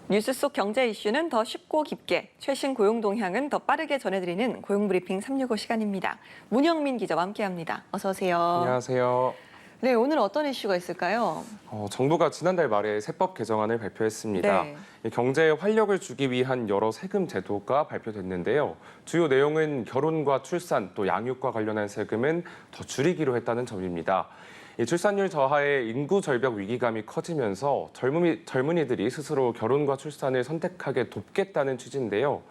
뉴스 속 경제 이슈는 더 쉽고 깊게, 최신 고용 동향은 더 빠르게 전해드리는 고용브리핑 365 시간입니다. 문영민 기자와 함께합니다. 어서 오세요. 안녕하세요. 네, 오늘 어떤 이슈가 있을까요? 정부가 지난달 말에 세법 개정안을 발표했습니다. 네. 이 경제에 활력을 주기 위한 여러 세금 제도가 발표됐는데요. 주요 내용은 결혼과 출산, 또 양육과 관련한 세금은 더 줄이기로 했다는 점입니다. 이 출산율 저하에 인구 절벽 위기감이 커지면서 젊은이들이 스스로 결혼과 출산을 선택하게 돕겠다는 취지인데요.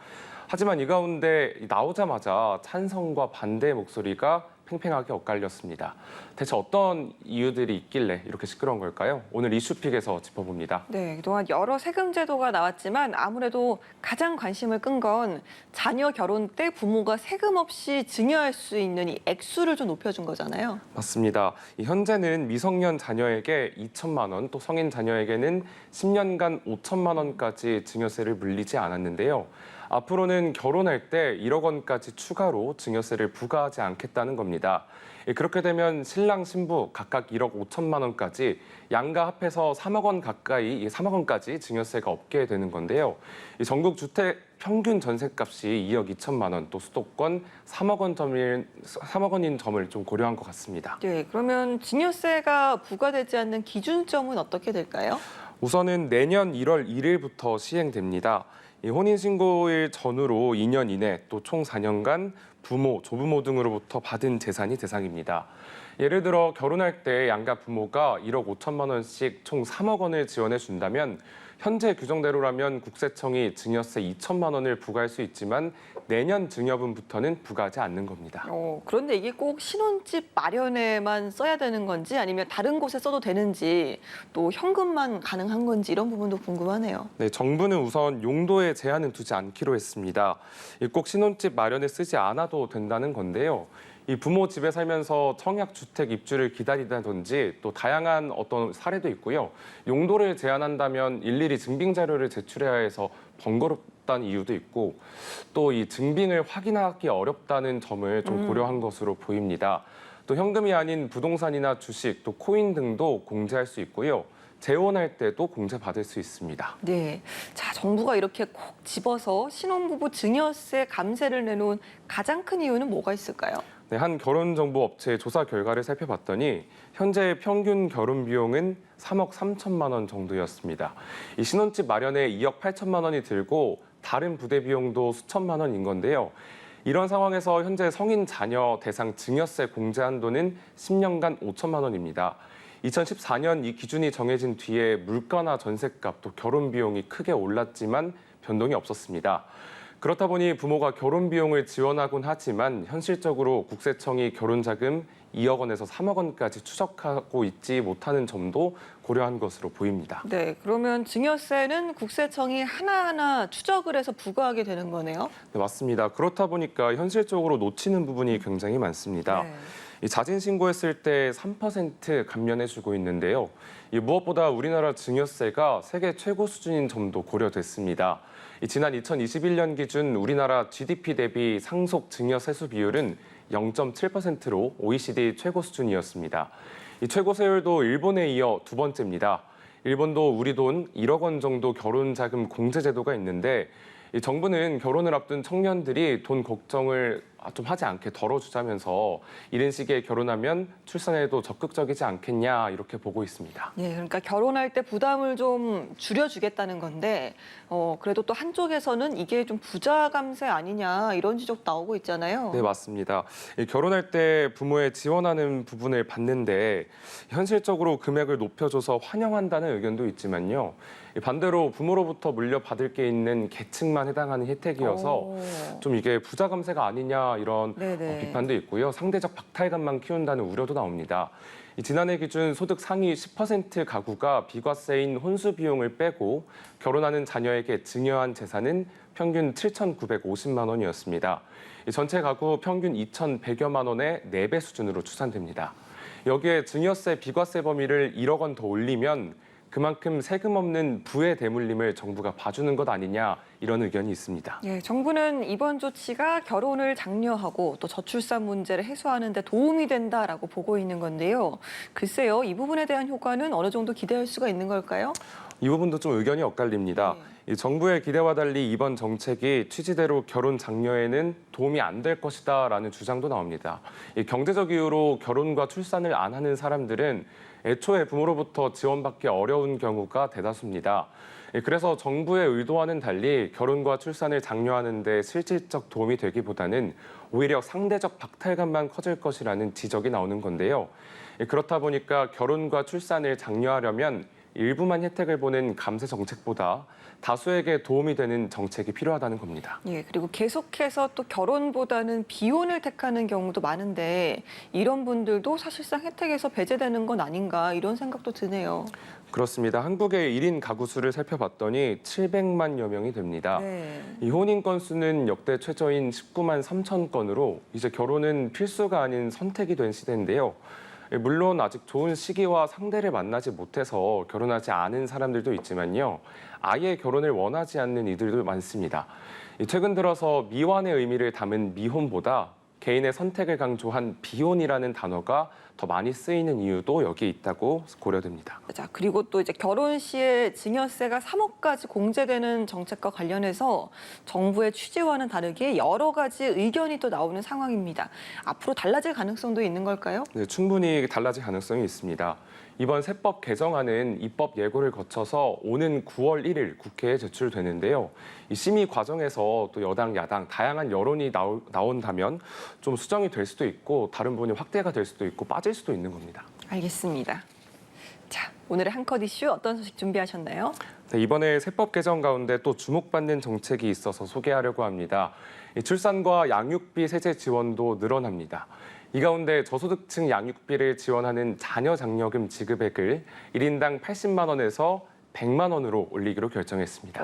하지만 이 가운데 나오자마자 찬성과 반대의 목소리가 팽팽하게 엇갈렸습니다. 대체 어떤 이유들이 있길래 이렇게 시끄러운 걸까요? 오늘 이슈픽에서 짚어봅니다. 네, 그동안 여러 세금 제도가 나왔지만 아무래도 가장 관심을 끈 건 자녀 결혼 때 부모가 세금 없이 증여할 수 있는 이 액수를 좀 높여준 거잖아요. 맞습니다. 현재는 미성년 자녀에게 2천만 원, 또 성인 자녀에게는 10년간 5천만 원까지 증여세를 물리지 않았는데요. 앞으로는 결혼할 때 1억 원까지 추가로 증여세를 부과하지 않겠다는 겁니다. 그렇게 되면 신랑 신부 각각 1억 5천만 원까지 양가 합해서 3억 원 가까이 3억 원까지 증여세가 없게 되는 건데요. 전국 주택 평균 전셋값이 2억 2천만 원, 또 수도권 3억 원인 점을 좀 고려한 것 같습니다. 네, 그러면 증여세가 부과되지 않는 기준점은 어떻게 될까요? 우선은 내년 1월 1일부터 시행됩니다. 이 혼인신고일 전후로 2년 이내 또 총 4년간 부모, 조부모 등으로부터 받은 재산이 대상입니다. 예를 들어 결혼할 때 양가 부모가 1억 5천만 원씩 총 3억 원을 지원해 준다면 현재 규정대로라면 국세청이 증여세 2천만 원을 부과할 수 있지만 내년 증여분부터는 부과하지 않는 겁니다. 그런데 이게 꼭 신혼집 마련에만 써야 되는 건지 아니면 다른 곳에 써도 되는지 또 현금만 가능한 건지 이런 부분도 궁금하네요. 네, 정부는 우선 용도에 제한은 두지 않기로 했습니다. 꼭 신혼집 마련에 쓰지 않아도 된다는 건데요. 이 부모 집에 살면서 청약주택 입주를 기다리다든지 또 다양한 어떤 사례도 있고요. 용도를 제한한다면 일일이 증빙 자료를 제출해야 해서 번거롭다는 이유도 있고 또 이 증빙을 확인하기 어렵다는 점을 좀 고려한 것으로 보입니다. 또 현금이 아닌 부동산이나 주식, 또 코인 등도 공제할 수 있고요. 재혼할 때도 공제받을 수 있습니다. 네, 자 정부가 이렇게 콕 집어서 신혼부부 증여세 감세를 내놓은 가장 큰 이유는 뭐가 있을까요? 네, 한 결혼정보 업체의 조사 결과를 살펴봤더니 현재 평균 결혼 비용은 3억 3천만 원 정도였습니다. 이 신혼집 마련에 2억 8천만 원이 들고 다른 부대 비용도 수천만 원인 건데요. 이런 상황에서 현재 성인 자녀 대상 증여세 공제 한도는 10년간 5천만 원입니다. 2014년 이 기준이 정해진 뒤에 물가나 전셋값 또 결혼 비용이 크게 올랐지만 변동이 없었습니다. 그렇다 보니 부모가 결혼 비용을 지원하곤 하지만 현실적으로 국세청이 결혼자금 2억 원에서 3억 원까지 추적하고 있지 못하는 점도 고려한 것으로 보입니다. 네, 그러면 증여세는 국세청이 하나하나 추적을 해서 부과하게 되는 거네요? 네, 맞습니다. 그렇다 보니까 현실적으로 놓치는 부분이 굉장히 많습니다. 네. 이 자진 신고했을 때 3% 감면해주고 있는데요. 무엇보다 우리나라 증여세가 세계 최고 수준인 점도 고려됐습니다. 지난 2021년 기준 우리나라 GDP 대비 상속 증여 세수 비율은 0.7%로 OECD 최고 수준이었습니다. 이 최고 세율도 일본에 이어 두 번째입니다. 일본도 우리 돈 1억 원 정도 결혼 자금 공제 제도가 있는데 이 정부는 결혼을 앞둔 청년들이 돈 걱정을 좀 하지 않게 덜어주자면서 이런 시기에 결혼하면 출산에도 적극적이지 않겠냐 이렇게 보고 있습니다. 네, 그러니까 결혼할 때 부담을 좀 줄여주겠다는 건데 그래도 또 한쪽에서는 이게 좀 부자 감세 아니냐 이런 지적 나오고 있잖아요. 네, 맞습니다. 결혼할 때 부모의 지원하는 부분을 받는데 현실적으로 금액을 높여줘서 환영한다는 의견도 있지만요. 반대로 부모로부터 물려받을 게 있는 계층만 해당하는 혜택이어서 좀 이게 부자 감세가 아니냐 이런 비판도 있고요. 상대적 박탈감만 키운다는 우려도 나옵니다. 지난해 기준 소득 상위 10% 가구가 비과세인 혼수 비용을 빼고 결혼하는 자녀에게 증여한 재산은 평균 7,950만 원이었습니다. 전체 가구 평균 2,100여만 원의 4배 수준으로 추산됩니다. 여기에 증여세 비과세 범위를 1억 원 더 올리면 그만큼 세금 없는 부의 대물림을 정부가 봐주는 것 아니냐 이런 의견이 있습니다. 예, 정부는 이번 조치가 결혼을 장려하고 또 저출산 문제를 해소하는 데 도움이 된다라고 보고 있는 건데요. 글쎄요, 이 부분에 대한 효과는 어느 정도 기대할 수가 있는 걸까요? 이 부분도 좀 의견이 엇갈립니다. 이 정부의 기대와 달리 이번 정책이 취지대로 결혼 장려에는 도움이 안 될 것이다라는 주장도 나옵니다. 이 경제적 이유로 결혼과 출산을 안 하는 사람들은 애초에 부모로부터 지원받기 어려운 경우가 대다수입니다. 그래서 정부의 의도와는 달리 결혼과 출산을 장려하는 데 실질적 도움이 되기보다는 오히려 상대적 박탈감만 커질 것이라는 지적이 나오는 건데요. 그렇다 보니까 결혼과 출산을 장려하려면 일부만 혜택을 보는 감세 정책보다 다수에게 도움이 되는 정책이 필요하다는 겁니다. 예, 그리고 계속해서 또 결혼보다는 비혼을 택하는 경우도 많은데 이런 분들도 사실상 혜택에서 배제되는 건 아닌가 이런 생각도 드네요. 그렇습니다. 한국의 1인 가구 수를 살펴봤더니 700만여 명이 됩니다. 네. 이 혼인 건수는 역대 최저인 19만 3천 건으로 이제 결혼은 필수가 아닌 선택이 된 시대인데요. 물론 아직 좋은 시기와 상대를 만나지 못해서 결혼하지 않은 사람들도 있지만요. 아예 결혼을 원하지 않는 이들도 많습니다. 최근 들어서 미완의 의미를 담은 미혼보다 개인의 선택을 강조한 비혼이라는 단어가 더 많이 쓰이는 이유도 여기에 있다고 고려됩니다. 자, 그리고 또 이제 결혼 시에 증여세가 3억까지 공제되는 정책과 관련해서 정부의 취지와는 다르게 여러 가지 의견이 또 나오는 상황입니다. 앞으로 달라질 가능성도 있는 걸까요? 네, 충분히 달라질 가능성이 있습니다. 이번 세법 개정안은 입법 예고를 거쳐서 오는 9월 1일 국회에 제출되는데요. 이 심의 과정에서 또 여당, 야당 다양한 여론이 나온다면 좀 수정이 될 수도 있고 다른 부분이 확대가 될 수도 있고 빠질 수도 있는 겁니다. 알겠습니다. 자, 오늘의 한컷 이슈 어떤 소식 준비하셨나요? 네, 이번에 세법 개정 가운데 또 주목받는 정책이 있어서 소개하려고 합니다. 이 출산과 양육비 세제 지원도 늘어납니다. 이 가운데 저소득층 양육비를 지원하는 자녀 장려금 지급액을 1인당 80만 원에서 100만 원으로 올리기로 결정했습니다.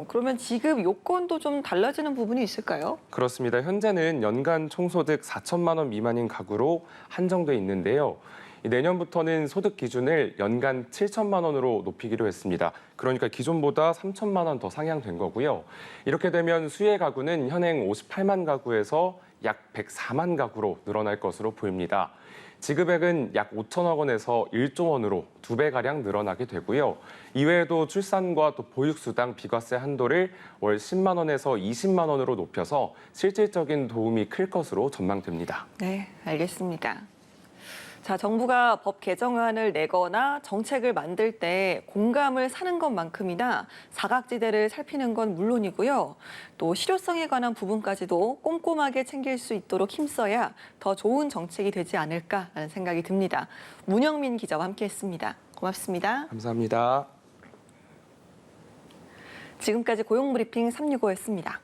그러면 지급 요건도 좀 달라지는 부분이 있을까요? 그렇습니다. 현재는 연간 총소득 4천만 원 미만인 가구로 한정돼 있는데요. 내년부터는 소득 기준을 연간 7천만 원으로 높이기로 했습니다. 그러니까 기존보다 3천만 원 더 상향된 거고요. 이렇게 되면 수혜 가구는 현행 58만 가구에서 약 104만 가구로 늘어날 것으로 보입니다. 지급액은 약 5천억 원에서 1조 원으로 2배가량 늘어나게 되고요. 이외에도 출산과 또 보육수당 비과세 한도를 월 10만 원에서 20만 원으로 높여서 실질적인 도움이 클 것으로 전망됩니다. 네, 알겠습니다. 자, 정부가 법 개정안을 내거나 정책을 만들 때 공감을 사는 것만큼이나 사각지대를 살피는 건 물론이고요. 또 실효성에 관한 부분까지도 꼼꼼하게 챙길 수 있도록 힘써야 더 좋은 정책이 되지 않을까라는 생각이 듭니다. 문영민 기자와 함께했습니다. 고맙습니다. 감사합니다. 지금까지 고용브리핑 365였습니다.